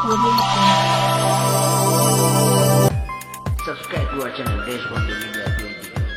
Subscribe to our channel Deshbandhu Media 2020.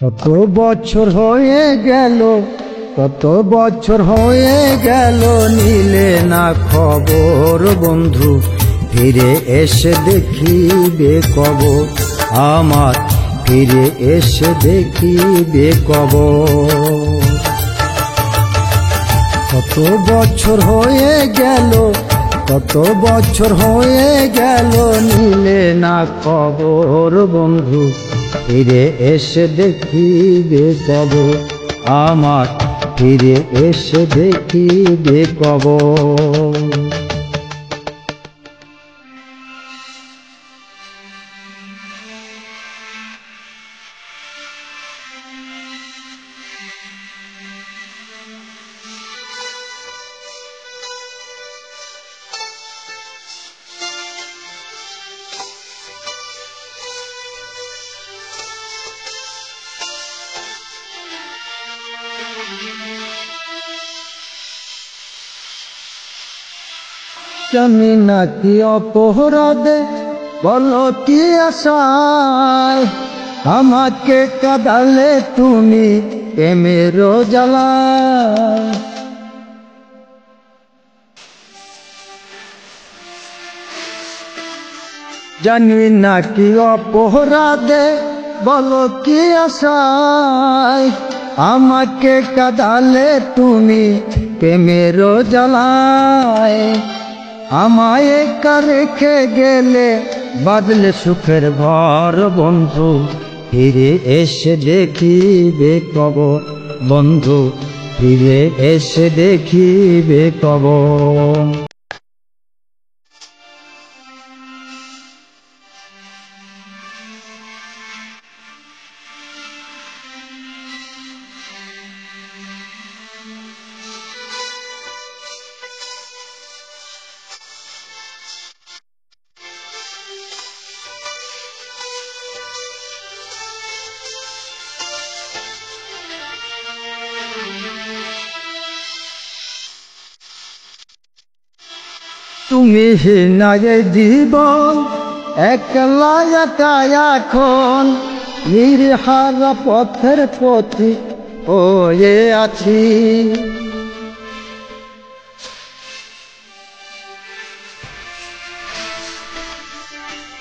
কত বছর হয়ে গেল, কত বছর হয়ে গেল, নিলে না খবর বন্ধু, ফিরে এসে দেখিবে কবর আমার, ফিরে এসে দেখিবে কবর। কত বছর হয়ে গেল, কত বছর হয়ে গেল, নিলে না খবর বন্ধু, ফিরে এসে দেখিবে কবর আমার, ফিরে এসে দেখিবে কবর। জানি না কি অপরাধে, বলো কি আশায়, আমাকে কাঁদালে তুমি প্রেমের জ্বালায়। জানি না কি অপরাধে, বলো কি আশায়, আমাকে কাঁদালে তুমি প্রেমের জ্বালায়। আমায় একা রেখে গেলে বাদলে সুখের ঘর বন্ধু, ফিরে এসে দেখিবে কবর বন্ধু, ফিরে এসে দেখিবে কবর। তুমি নাই জীবন, একলা একা এখন, নির্হারা পথের পথে হয়ে আছি।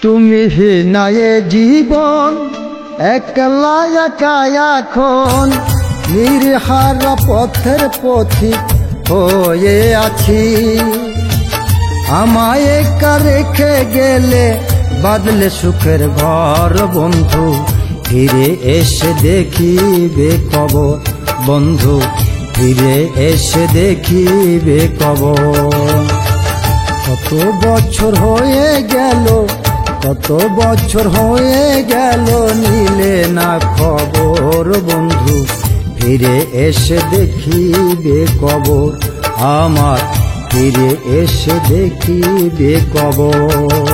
তুমি নাই জীবন, একলা একা এখন, নির্হারা পথের পথে হয়ে আছি। আমায় একা রেখে গেলে বাদলে সুখের ঘর বন্ধু, ফিরে এসে দেখিবে কবর বন্ধু, ফিরে এসে দেখিবে কবর। কত বছর হয়ে গেল, কত বছর হয়ে গেল, নিলে না খবর বন্ধু, ফিরে এসে দেখিবে কবর আমার, ফিরে এসে দেখিবে কবর।